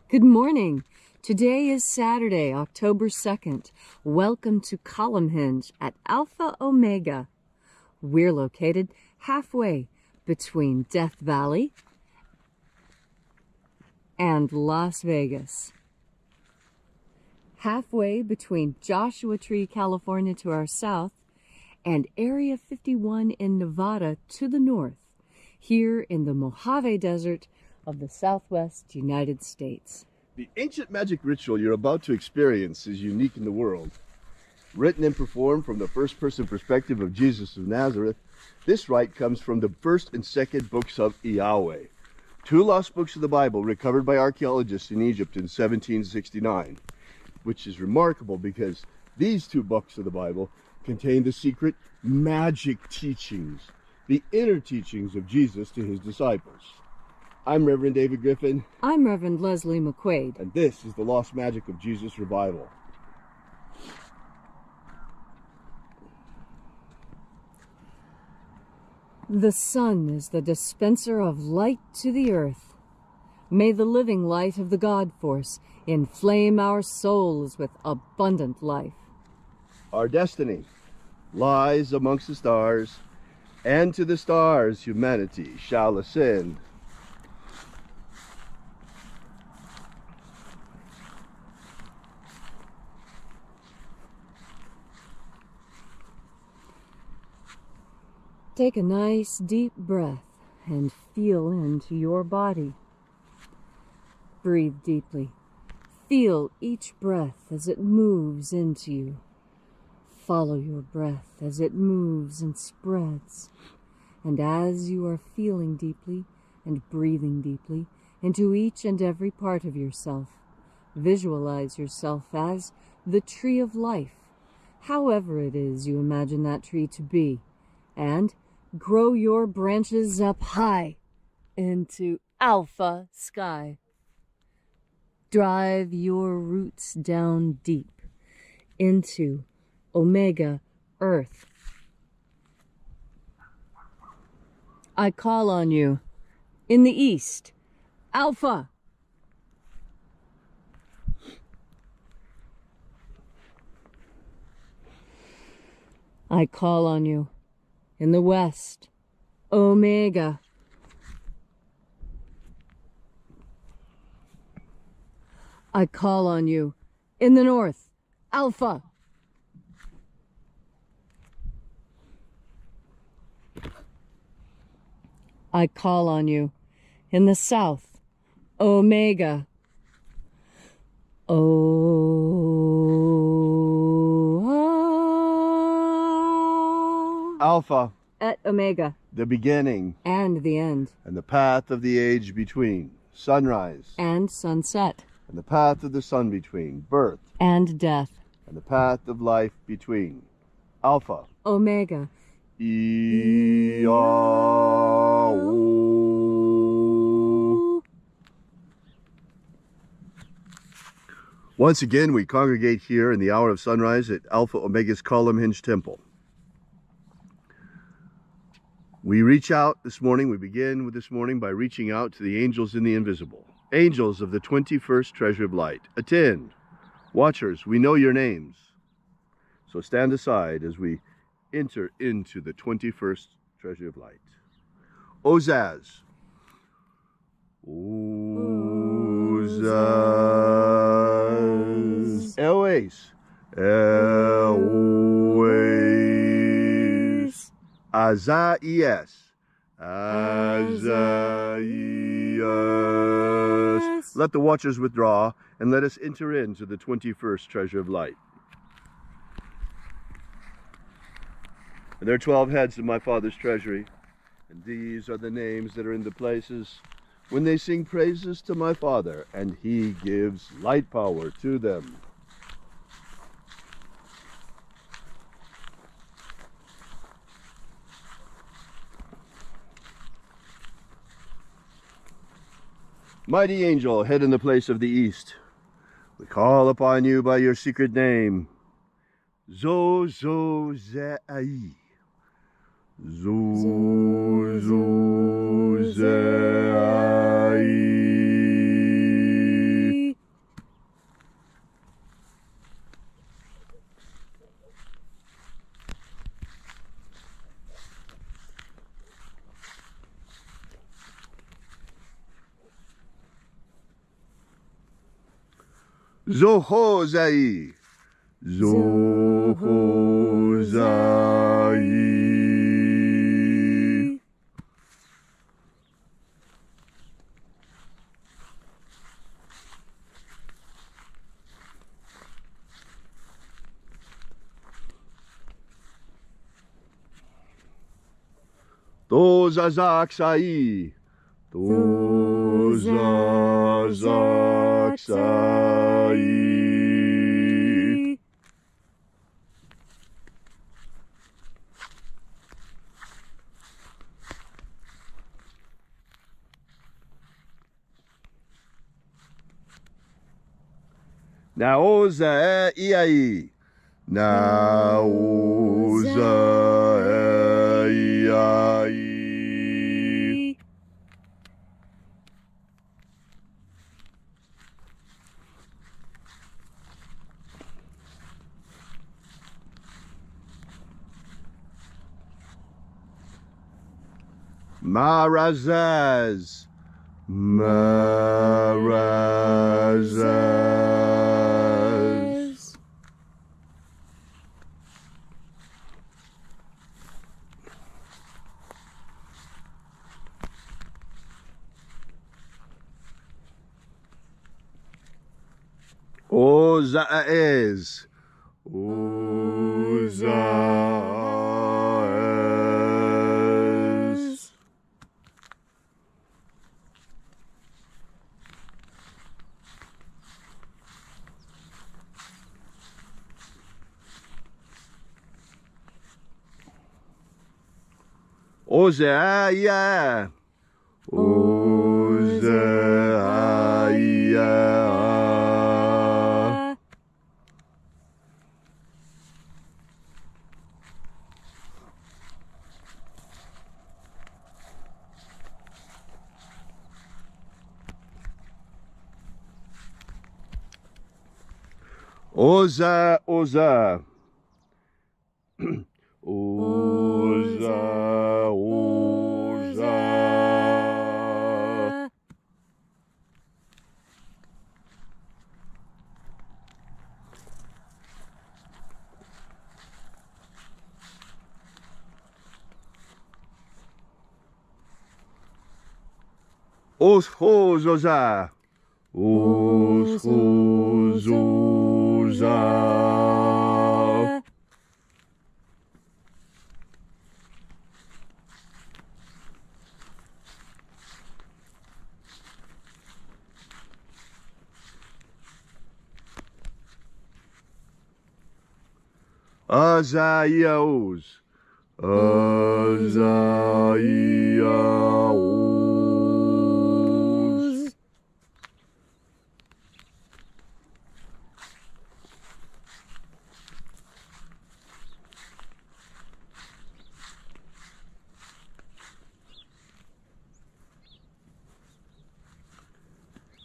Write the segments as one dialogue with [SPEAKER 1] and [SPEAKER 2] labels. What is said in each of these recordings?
[SPEAKER 1] Good morning. Today is Saturday, October 2nd. Welcome to Column Hinge at Alpha Omega. We're located halfway between Death Valley and Las Vegas. Halfway between Joshua Tree, California to our south and Area 51 in Nevada to the north, here in the Mojave Desert of the Southwest United States.
[SPEAKER 2] The ancient magic ritual you're about to experience is unique in the world. Written and performed from the first-person perspective of Jesus of Nazareth, this rite comes from the first and second books of IAOE, two lost books of the Bible recovered by archaeologists in Egypt in 1769, which is remarkable because these two books of the Bible contain the secret magic teachings, the inner teachings of Jesus to his disciples. I'm Reverend David Griffin.
[SPEAKER 1] I'm Reverend Leslie McQuade.
[SPEAKER 2] And this is the Lost Magic of Jesus Revival.
[SPEAKER 1] The sun is the dispenser of light to the earth. May the living light of the God Force inflame our souls with abundant life.
[SPEAKER 2] Our destiny lies amongst the stars, and to the stars humanity shall ascend.
[SPEAKER 1] Take a nice deep breath and feel into your body. Breathe deeply. Feel each breath as it moves into you. Follow your breath as it moves and spreads. And as you are feeling deeply and breathing deeply into each and every part of yourself, visualize yourself as the tree of life, however it is you imagine that tree to be, and grow your branches up high into alpha sky. Drive your roots down deep into omega earth. I call on you in the east, alpha. I call on you in the west, omega. I call on you in the north, alpha. I call on you in the south, omega.
[SPEAKER 2] Alpha,
[SPEAKER 1] at omega,
[SPEAKER 2] the beginning
[SPEAKER 1] and the end,
[SPEAKER 2] and the path of the age between, sunrise
[SPEAKER 1] and sunset,
[SPEAKER 2] and the path of the sun between, birth
[SPEAKER 1] and death,
[SPEAKER 2] and the path of life between, Alpha,
[SPEAKER 1] omega.
[SPEAKER 2] IAOE. Once again, we congregate here in the hour of sunrise at Alpha Omega's Column Hinge Temple. We reach out this morning, we begin with this morning by reaching out to the angels in the invisible. Angels of the 21st Treasure of Light, attend. Watchers, we know your names. So stand aside as we enter into the 21st Treasure of Light. Ozaz. Ozaz. Elwes. Elwes. Azaias. Azaias. Let the watchers withdraw and let us enter into the 21st Treasure of Light. And there are 12 heads of my Father's treasury, and these are the names that are in the places when they sing praises to my Father, and he gives light power to them. Mighty angel, head in the place of the east, we call upon you by your secret name, Zozozai. Zozozai. Zohozai. Zohozai. Dozazaksai. Dozazaksai. Naoza iai. Naoza iai. Marazaz. Marazaz. Ozaez. Ozaez. Ozaia. Ozaia. Oza, Oza. Oza, Oza. Oshozoza. Oshozoza. Azaios. Azaios.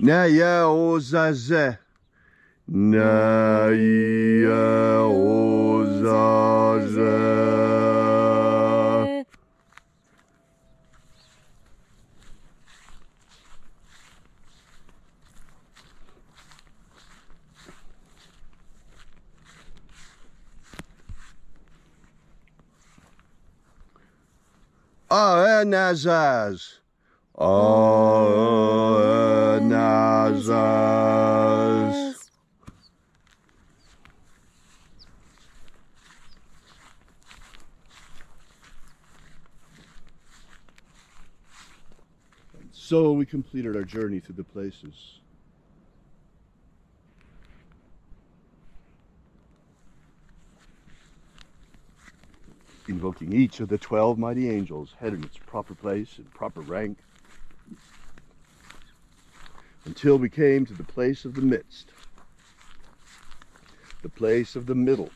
[SPEAKER 2] Naya ozaze. Naya ozaze. Anazaz. Anazaz. So we completed our journey through the places. Invoking each of the 12 mighty angels, head in its proper place and proper rank, until we came to the place of the midst, the place of the middle,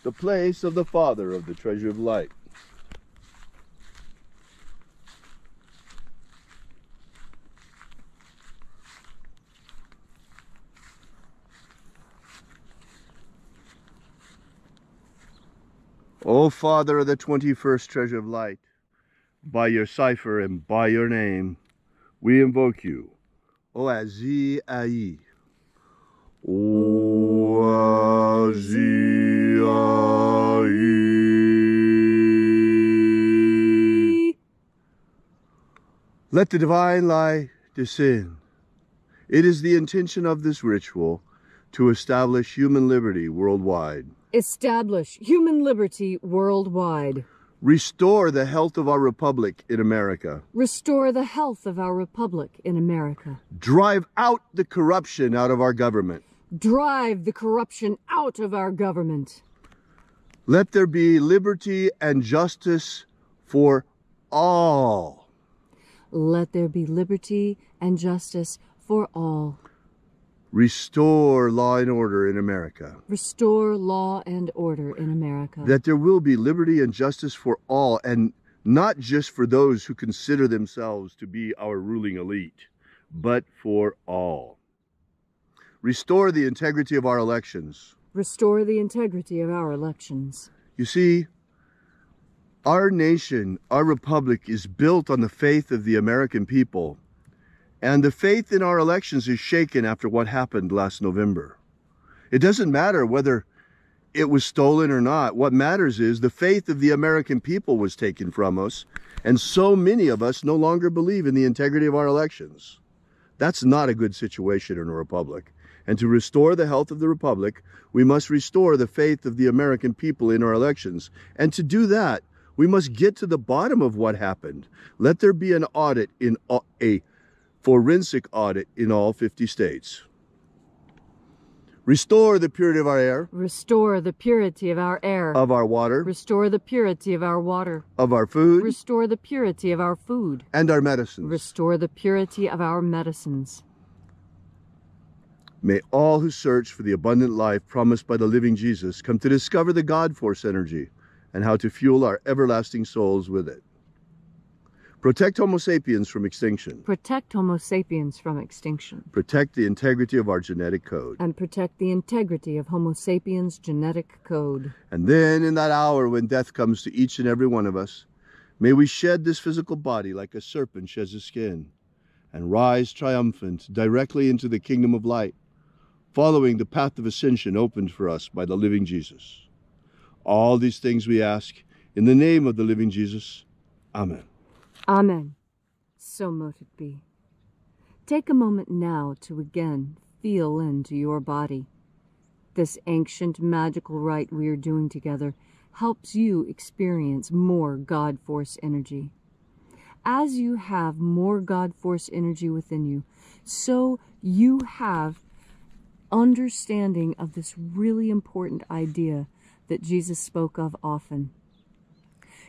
[SPEAKER 2] the place of the Father of the treasure of light. O Father of the 21st treasure of light, by your cipher and by your name, we invoke you, O Azi Ai, Let the divine light descend. It is the intention of this ritual to establish human liberty worldwide.
[SPEAKER 1] Establish human liberty worldwide.
[SPEAKER 2] Restore the health of our republic in America.
[SPEAKER 1] Restore the health of our republic in America.
[SPEAKER 2] Drive out the corruption out of our government.
[SPEAKER 1] Drive the corruption out of our government.
[SPEAKER 2] Let there be liberty and justice for all.
[SPEAKER 1] Let there be liberty and justice for all.
[SPEAKER 2] Restore law and order in America.
[SPEAKER 1] Restore law and order in America.
[SPEAKER 2] That there will be liberty and justice for all, and not just for those who consider themselves to be our ruling elite, but for all. Restore the integrity of our elections.
[SPEAKER 1] Restore the integrity of our elections.
[SPEAKER 2] You see, our nation, our republic, is built on the faith of the American people. And the faith in our elections is shaken after what happened last November. It doesn't matter whether it was stolen or not. What matters is the faith of the American people was taken from us. And so many of us no longer believe in the integrity of our elections. That's not a good situation in a republic. And to restore the health of the republic, we must restore the faith of the American people in our elections. And to do that, we must get to the bottom of what happened. Let there be an audit, in a forensic audit in all 50 states. Restore the purity of our air.
[SPEAKER 1] Restore the purity of our air.
[SPEAKER 2] Of our water.
[SPEAKER 1] Restore the purity of our water.
[SPEAKER 2] Of our food.
[SPEAKER 1] Restore the purity of our food.
[SPEAKER 2] And our medicines.
[SPEAKER 1] Restore the purity of our medicines.
[SPEAKER 2] May all who search for the abundant life promised by the living Jesus come to discover the God Force energy and how to fuel our everlasting souls with it. Protect Homo sapiens from extinction.
[SPEAKER 1] Protect Homo sapiens from extinction.
[SPEAKER 2] Protect the integrity of our genetic code.
[SPEAKER 1] And protect the integrity of Homo sapiens' genetic code.
[SPEAKER 2] And then in that hour when death comes to each and every one of us, may we shed this physical body like a serpent sheds his skin and rise triumphant directly into the kingdom of light, following the path of ascension opened for us by the living Jesus. All these things we ask in the name of the living Jesus. Amen.
[SPEAKER 1] Amen. So mote it be. Take a moment now to again feel into your body. This ancient magical rite we are doing together helps you experience more God Force energy. As you have more God Force energy within you, so you have understanding of this really important idea that Jesus spoke of often.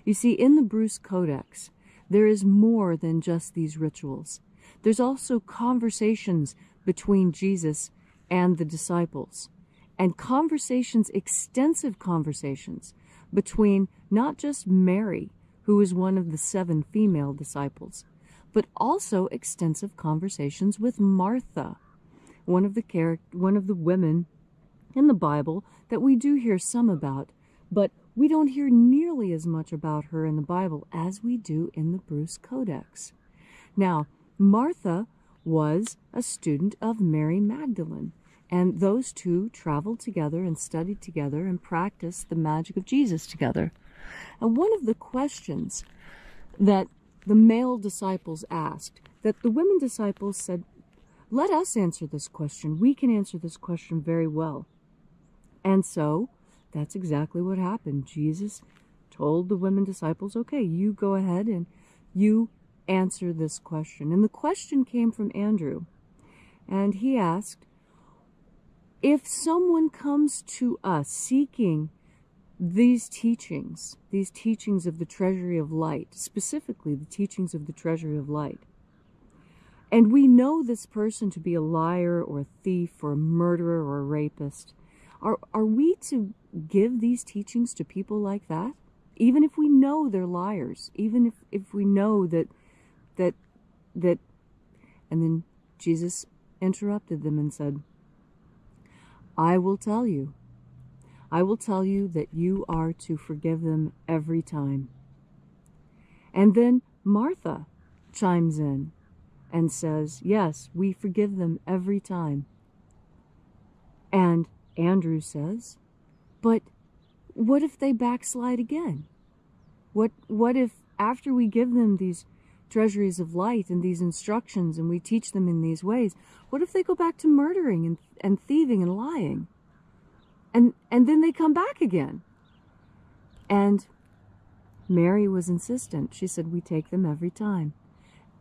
[SPEAKER 1] You see, in the Bruce Codex, there is more than just these rituals. There's also conversations between Jesus and the disciples, and conversations, extensive conversations, between not just Mary, who is one of the 7 female disciples, but also extensive conversations with Martha, one of the women in the Bible that we do hear some about, but we don't hear nearly as much about her in the Bible as we do in the Bruce Codex. Now, Martha was a student of Mary Magdalene, and those two traveled together and studied together and practiced the magic of Jesus together. And one of the questions that the male disciples asked, that the women disciples said, let us answer this question. We can answer this question very well. And so that's exactly what happened. Jesus told the women disciples, okay, you go ahead and you answer this question. And the question came from Andrew. And he asked, if someone comes to us seeking these teachings of the treasury of light, specifically the teachings of the treasury of light, and we know this person to be a liar or a thief or a murderer or a rapist, are we to give these teachings to people like that? Even if we know they're liars, even if we know that, and then Jesus interrupted them and said, I will tell you that you are to forgive them every time. And then Martha chimes in and says, yes, we forgive them every time. And Andrew says, but what if they backslide again? What if after we give them these treasuries of light and these instructions and we teach them in these ways, what if they go back to murdering and thieving and lying? And then they come back again. And Mary was insistent. She said, we take them every time.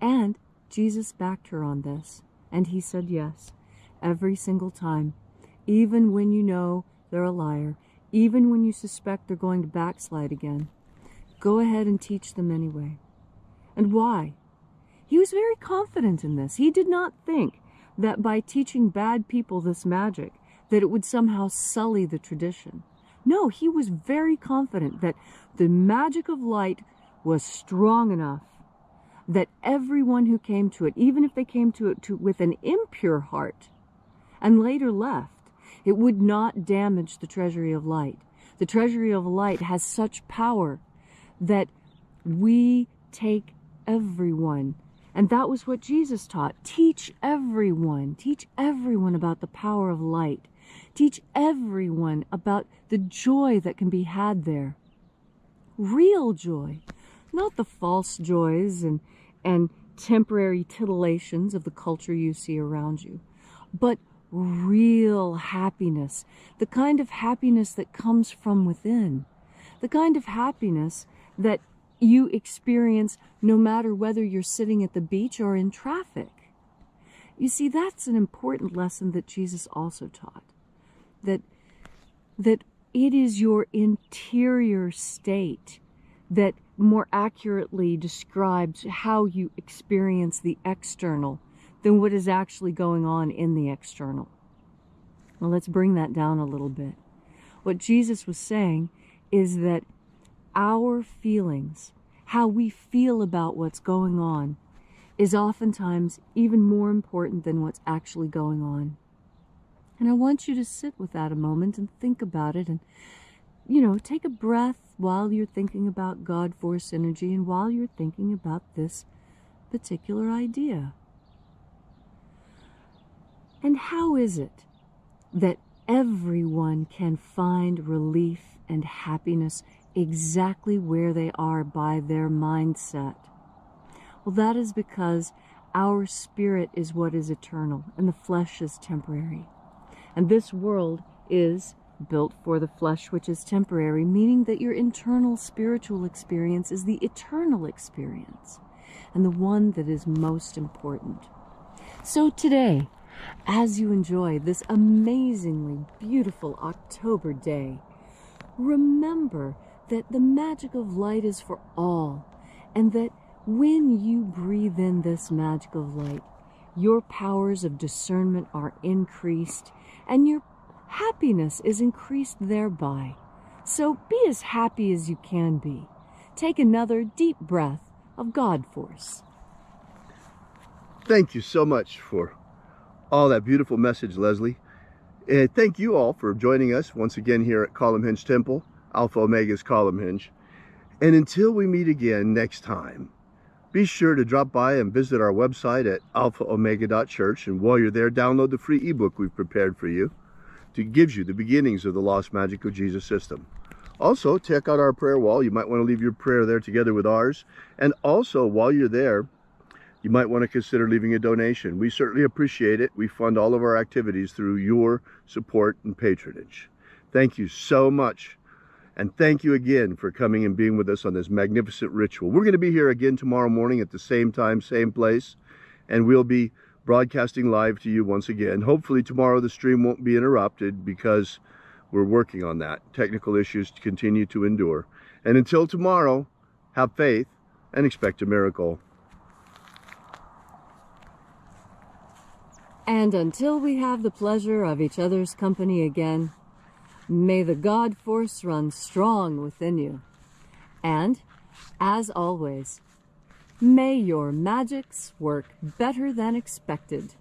[SPEAKER 1] And Jesus backed her on this. And he said yes, every single time. Even when you know they're a liar, even when you suspect they're going to backslide again, go ahead and teach them anyway. And why? He was very confident in this. He did not think that by teaching bad people this magic, that it would somehow sully the tradition. No, he was very confident that the magic of light was strong enough that everyone who came to it, even if they came to it with an impure heart and later left, it would not damage the treasury of light. The treasury of light has such power that we take everyone. And that was what Jesus taught. Teach everyone. Teach everyone about the power of light. Teach everyone about the joy that can be had there. Real joy. Not the false joys and temporary titillations of the culture you see around you, but real happiness. The kind of happiness that comes from within. The kind of happiness that you experience no matter whether you're sitting at the beach or in traffic. You see, that's an important lesson that Jesus also taught. That it is your interior state that more accurately describes how you experience the external than what is actually going on in the external. Well, let's bring that down a little bit. What Jesus was saying is that our feelings, how we feel about what's going on, is oftentimes even more important than what's actually going on. And I want you to sit with that a moment and think about it and, take a breath while you're thinking about God Force energy and while you're thinking about this particular idea. And how is it that everyone can find relief and happiness exactly where they are by their mindset? Well, that is because our spirit is what is eternal and the flesh is temporary. And this world is built for the flesh, which is temporary, meaning that your internal spiritual experience is the eternal experience and the one that is most important. So today, as you enjoy this amazingly beautiful October day, remember that the magic of light is for all, and that when you breathe in this magic of light, your powers of discernment are increased, and your happiness is increased thereby. So be as happy as you can be. Take another deep breath of God Force.
[SPEAKER 2] Thank you so much for all that beautiful message, Leslie. And thank you all for joining us once again here at Column Hinge Temple, Alpha Omega's Column Hinge. And until we meet again next time, be sure to drop by and visit our website at alphaomega.church. And while you're there, download the free ebook we've prepared for you to give you the beginnings of the Lost Magic of Jesus system. Also, check out our prayer wall. You might want to leave your prayer there together with ours. And also, while you're there, you might want to consider leaving a donation. We certainly appreciate it. We fund all of our activities through your support and patronage. Thank you so much. And thank you again for coming and being with us on this magnificent ritual. We're going to be here again tomorrow morning at the same time, same place. And we'll be broadcasting live to you once again. Hopefully tomorrow the stream won't be interrupted because we're working on that. Technical issues continue to endure. And until tomorrow, have faith and expect a miracle.
[SPEAKER 1] And until we have the pleasure of each other's company again, may the God Force run strong within you. And, as always, may your magics work better than expected.